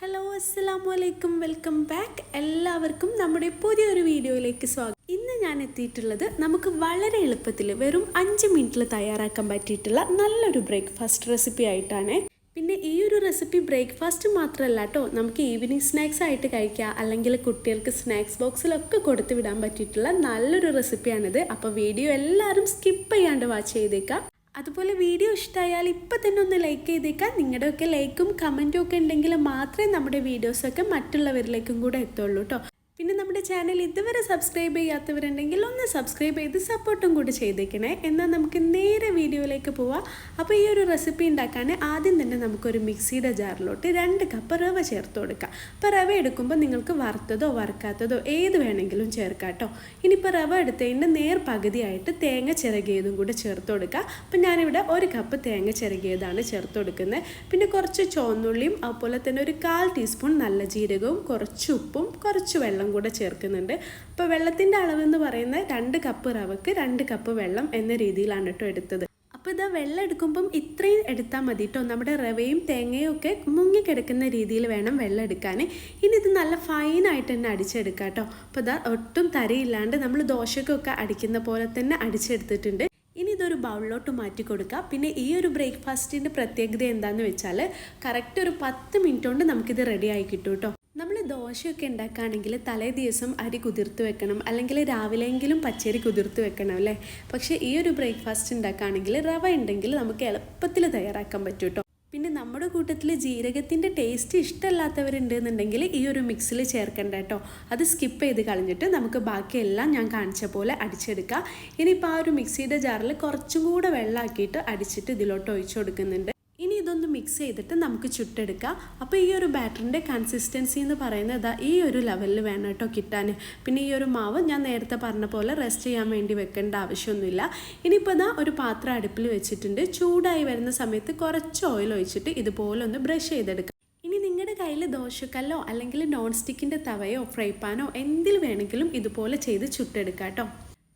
Hello അസ്സലാമലൈക്കും, welcome back. എല്ലാവർക്കും നമ്മുടെ പുതിയൊരു വീഡിയോയിലേക്ക് സ്വാഗതം. ഇന്ന് ഞാൻ എത്തിയിട്ടുള്ളത് നമുക്ക് വളരെ എളുപ്പത്തിൽ വെറും 5 മിനിറ്റിൽ തയ്യാറാക്കാൻ പറ്റിയിട്ടുള്ള നല്ലൊരു ബ്രേക്ക്ഫാസ്റ്റ് റെസിപ്പി ആയിട്ടാണ്. പിന്നെ ഈ ഒരു റെസിപ്പി ബ്രേക്ക്ഫാസ്റ്റ് മാത്രമല്ല കേട്ടോ, നമുക്ക് ഈവനിങ് സ്നാക്സ് ആയിട്ട് കഴിക്കാം, അല്ലെങ്കിൽ കുട്ടികൾക്ക് സ്നാക്സ് ബോക്സിലൊക്കെ കൊടുത്തു വിടാൻ പറ്റിയിട്ടുള്ള നല്ലൊരു റെസിപ്പിയാണിത്. അപ്പോൾ വീഡിയോ എല്ലാവരും സ്കിപ്പ് ചെയ്യാണ്ട് വാച്ച് ചെയ്തേക്കാം. അതുപോലെ വീഡിയോ ഇഷ്ടമായാൽ ഇപ്പം തന്നെ ഒന്ന് ലൈക്ക് ചെയ്തേക്കാം. നിങ്ങളുടെയൊക്കെ ലൈക്കും കമൻറ്റും ഒക്കെ ഉണ്ടെങ്കിൽ മാത്രമേ നമ്മുടെ വീഡിയോസൊക്കെ മറ്റുള്ളവരിലേക്കും കൂടെ എത്തുള്ളൂ കേട്ടോ. പിന്നെ നമ്മുടെ ചാനൽ ഇതുവരെ സബ്സ്ക്രൈബ് ചെയ്യാത്തവരുണ്ടെങ്കിൽ ഒന്ന് സബ്സ്ക്രൈബ് ചെയ്ത് സപ്പോർട്ടും കൂടി ചെയ്തേക്കണേ. എന്നാൽ നമുക്ക് നേരെ വീഡിയോയിലേക്ക് പോവാം. അപ്പോൾ ഈ ഒരു റെസിപ്പി ഉണ്ടാക്കാൻ ആദ്യം തന്നെ നമുക്കൊരു മിക്സിയുടെ ജാറിലോട്ട് 2 കപ്പ് റവ ചേർത്ത് കൊടുക്കാം. അപ്പോൾ റവ എടുക്കുമ്പോൾ നിങ്ങൾക്ക് വറുത്തതോ വറുക്കാത്തതോ ഏത് വേണമെങ്കിലും ചേർക്കാം കേട്ടോ. ഇനിയിപ്പോൾ റവ എടുത്തതിൻ്റെ നേർ പകുതിയായിട്ട് തേങ്ങ ചിരകിയതും കൂടെ ചേർത്ത് കൊടുക്കുക. അപ്പോൾ ഞാനിവിടെ 1 കപ്പ് തേങ്ങ ചിരകിയതാണ് ചേർത്ത് കൊടുക്കുന്നത്. പിന്നെ കുറച്ച് ചുവന്നുള്ളിയും അതുപോലെ തന്നെ ഒരു 1/4 ടീസ്പൂൺ നല്ല ജീരകവും കുറച്ച് ഉപ്പും കുറച്ച് വെള്ളം കൂടെ ചേർക്കുന്നുണ്ട്. അപ്പോൾ വെള്ളത്തിൻ്റെ അളവെന്ന് പറയുന്നത് 2 കപ്പ് റവക്ക് 2 കപ്പ് വെള്ളം എന്ന രീതിയിലാണ് കേട്ടോ എടുത്തത്. അപ്പോൾ ഇതാ വെള്ളം എടുക്കുമ്പം ഇത്രയും എടുത്താൽ മതി കേട്ടോ. നമ്മുടെ റവയും തേങ്ങയും ഒക്കെ മുങ്ങിക്കിടക്കുന്ന രീതിയിൽ വേണം വെള്ളം എടുക്കാൻ. ഇനി ഇത് നല്ല ഫൈനായിട്ട് തന്നെ അടിച്ചെടുക്കാം കേട്ടോ. അപ്പോൾ ഇതാ ഒട്ടും തരയില്ലാണ്ട് നമ്മൾ ദോശക്കൊക്കെ അടിക്കുന്ന പോലെ തന്നെ അടിച്ചെടുത്തിട്ടുണ്ട്. ഇനി ഇതൊരു ബൗളിലോട്ട് മാറ്റി കൊടുക്കുക. പിന്നെ ഈ ഒരു ബ്രേക്ക്ഫാസ്റ്റിൻ്റെ പ്രത്യേകത എന്താണെന്ന് വെച്ചാൽ കറക്റ്റ് ഒരു 10 മിനിറ്റ് കൊണ്ട് നമുക്കിത് റെഡി ആയി കിട്ടും കേട്ടോ. നമ്മൾ ദോശയൊക്കെ ഉണ്ടാക്കുകയാണെങ്കിൽ തലേ ദിവസം അരി കുതിർത്ത് വെക്കണം, അല്ലെങ്കിൽ രാവിലെയെങ്കിലും പച്ചരി കുതിർത്ത് വെക്കണം അല്ലേ. പക്ഷേ ഈ ഒരു ബ്രേക്ക്ഫാസ്റ്റ് ഉണ്ടാക്കുകയാണെങ്കിൽ റവ ഉണ്ടെങ്കിൽ നമുക്ക് എളുപ്പത്തിൽ തയ്യാറാക്കാൻ പറ്റും കേട്ടോ. പിന്നെ നമ്മുടെ കൂട്ടത്തിൽ ജീരകത്തിൻ്റെ ടേസ്റ്റ് ഇഷ്ടമല്ലാത്തവരുണ്ടെന്നുണ്ടെങ്കിൽ ഈ ഒരു മിക്സിൽ ചേർക്കണ്ട കേട്ടോ. അത് സ്കിപ്പ് ചെയ്ത് കളഞ്ഞിട്ട് നമുക്ക് ബാക്കിയെല്ലാം ഞാൻ കാണിച്ച പോലെ അടിച്ചെടുക്കാം. ഇനിയിപ്പോൾ ആ ഒരു മിക്സിയുടെ ജാറിൽ കുറച്ചും കൂടെ വെള്ളമാക്കിയിട്ട് അടിച്ചിട്ട് ഇതിലോട്ട് ഒഴിച്ചു കൊടുക്കുന്നുണ്ട്. ഇനി ഇതൊന്ന് മിക്സ് ചെയ്തിട്ട് നമുക്ക് ചുട്ടെടുക്കാം. അപ്പോൾ ഈ ഒരു ബാറ്ററിൻ്റെ കൺസിസ്റ്റൻസി എന്ന് പറയുന്നത് ഈ ഒരു ലെവലിൽ വേണം കേട്ടോ കിട്ടാൻ. പിന്നെ ഈ ഒരു മാവ് ഞാൻ നേരത്തെ പറഞ്ഞ പോലെ റെസ്റ്റ് ചെയ്യാൻ വേണ്ടി വെക്കേണ്ട ആവശ്യമൊന്നുമില്ല. ഇനിയിപ്പോൾ ഇതാ ഒരു പാത്രം അടുപ്പിൽ വെച്ചിട്ടുണ്ട്. ചൂടായി വരുന്ന സമയത്ത് കുറച്ച് ഓയിൽ ഒഴിച്ചിട്ട് ഇതുപോലെ ഒന്ന് ബ്രഷ് ചെയ്തെടുക്കാം. ഇനി നിങ്ങളുടെ കയ്യിൽ ദോശക്കല്ലോ അല്ലെങ്കിൽ നോൺ സ്റ്റിക്കിൻ്റെ തവയോ ഫ്രൈ പാനോ എന്തിൽ വേണമെങ്കിലും ഇതുപോലെ ചെയ്ത് ചുട്ടെടുക്കാം കേട്ടോ.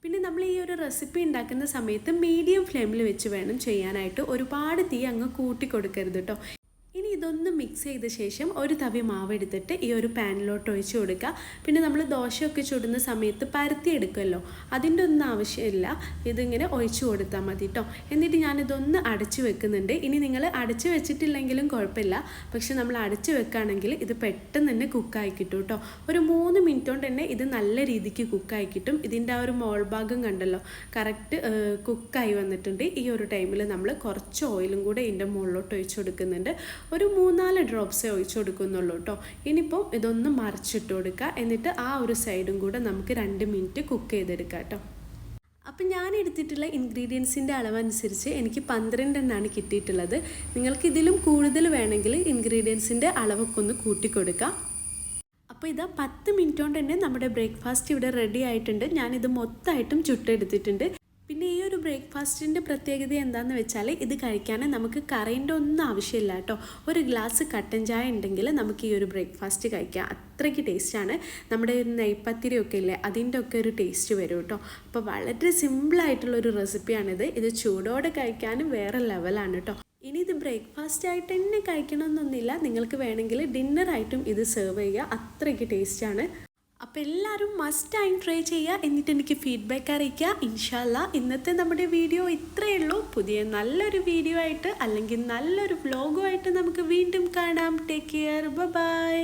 പിന്നെ നമ്മൾ ഈ ഒരു റെസിപ്പി ഉണ്ടാക്കുന്ന സമയത്ത് മീഡിയം ഫ്ലെയിമിൽ വെച്ച് വേണം ചെയ്യാനായിട്ട്. ഒരുപാട് തീ അങ്ങ് കൂട്ടി കൊടുക്കരുത് കേട്ടോ. ഇനി ഇതൊന്ന് മിക്സ് ചെയ്ത ശേഷം ഒരു തവി മാവ് എടുത്തിട്ട് ഈ ഒരു പാനിലോട്ട് ഒഴിച്ച് കൊടുക്കുക. പിന്നെ നമ്മൾ ദോശയൊക്കെ ചുടുന്ന സമയത്ത് പരത്തി എടുക്കുമല്ലോ, അതിൻ്റെ ഒന്നും ആവശ്യമില്ല. ഇതിങ്ങനെ ഒഴിച്ച് കൊടുത്താൽ മതി കേട്ടോ. എന്നിട്ട് ഞാനിതൊന്ന് അടച്ചു വെക്കുന്നുണ്ട്. ഇനി നിങ്ങൾ അടച്ചു വെച്ചിട്ടില്ലെങ്കിലും കുഴപ്പമില്ല, പക്ഷെ നമ്മൾ അടച്ചു വെക്കുകയാണെങ്കിൽ ഇത് പെട്ടെന്ന് തന്നെ കുക്കായി കിട്ടും കേട്ടോ. ഒരു 3 മിനിറ്റ് കൊണ്ട് തന്നെ ഇത് നല്ല രീതിക്ക് കുക്കായി കിട്ടും. ഇതിൻ്റെ ആ ഒരു മോൾ ഭാഗം കണ്ടല്ലോ, കറക്റ്റ് കുക്കായി വന്നിട്ടുണ്ട്. ഈ ഒരു ടൈമിൽ നമ്മൾ കുറച്ച് ഓയിലും കൂടെ ഇതിൻ്റെ മുകളിലോട്ട് ഒഴിച്ച് കൊടുക്കുന്നുണ്ട്. ഒരു 3-4 ഡ്രോപ്സേ ഒഴിച്ചു കൊടുക്കുന്നുള്ളൂ കേട്ടോ. ഇനിയിപ്പോൾ ഇതൊന്ന് മറിച്ചിട്ട് കൊടുക്കുക. എന്നിട്ട് ആ ഒരു സൈഡും കൂടെ നമുക്ക് 2 മിനിറ്റ് കുക്ക് ചെയ്തെടുക്കാം കേട്ടോ. അപ്പം ഞാൻ എടുത്തിട്ടുള്ള ഇൻഗ്രീഡിയൻസിൻ്റെ അളവനുസരിച്ച് എനിക്ക് 12 എണ്ണമാണ് കിട്ടിയിട്ടുള്ളത്. നിങ്ങൾക്ക് ഇതിലും കൂടുതൽ വേണമെങ്കിൽ ഇൻഗ്രീഡിയൻസിൻ്റെ അളവൊക്കെ ഒന്ന് കൂട്ടിക്കൊടുക്കാം. അപ്പോൾ ഇതാ 10 മിനിറ്റ് കൊണ്ട് തന്നെ നമ്മുടെ ബ്രേക്ക്ഫാസ്റ്റ് ഇവിടെ റെഡി ആയിട്ടുണ്ട്. ഞാനിത് മൊത്തമായിട്ടും ചുട്ടെടുത്തിട്ടുണ്ട്. പിന്നെ ഈ ഒരു ബ്രേക്ക്ഫാസ്റ്റിൻ്റെ പ്രത്യേകത എന്താണെന്ന് വെച്ചാൽ ഇത് കഴിക്കാൻ നമുക്ക് കറീൻ്റെ ഒന്നും ആവശ്യമില്ല കേട്ടോ. ഒരു ഗ്ലാസ് കട്ടൻ ചായ ഉണ്ടെങ്കിൽ നമുക്ക് ഈ ഒരു ബ്രേക്ക്ഫാസ്റ്റ് കഴിക്കാം. അത്രയ്ക്ക് ടേസ്റ്റാണ്. നമ്മുടെ നെയ്പത്തിരിയൊക്കെ ഇല്ലേ, അതിൻ്റെ ഒക്കെ ഒരു ടേസ്റ്റ് വരും കേട്ടോ. അപ്പോൾ വളരെ സിമ്പിളായിട്ടുള്ളൊരു റെസിപ്പിയാണിത്. ഇത് ചൂടോടെ കഴിക്കാനും വേറെ ലെവലാണ് കേട്ടോ. ഇനി ഇത് ബ്രേക്ക്ഫാസ്റ്റ് ആയിട്ട് തന്നെ കഴിക്കണമെന്നൊന്നുമില്ല, നിങ്ങൾക്ക് വേണമെങ്കിൽ ഡിന്നറായിട്ടും ഇത് സെർവ് ചെയ്യുക. അത്രയ്ക്ക് ടേസ്റ്റാണ്. അപ്പോൾ എല്ലാവരും മസ്റ്റ് ടൈം ട്രൈ ചെയ്യുക. എന്നിട്ട് എനിക്ക് ഫീഡ്ബാക്ക് അറിയിക്കുക. ഇൻഷാ അല്ലാ ഇന്നത്തെ നമ്മുടെ വീഡിയോ ഇത്രയേ ഉള്ളൂ. പുതിയ നല്ലൊരു വീഡിയോ ആയിട്ട് അല്ലെങ്കിൽ നല്ലൊരു വ്ലോഗുമായിട്ട് നമുക്ക് വീണ്ടും കാണാം. Take care, by.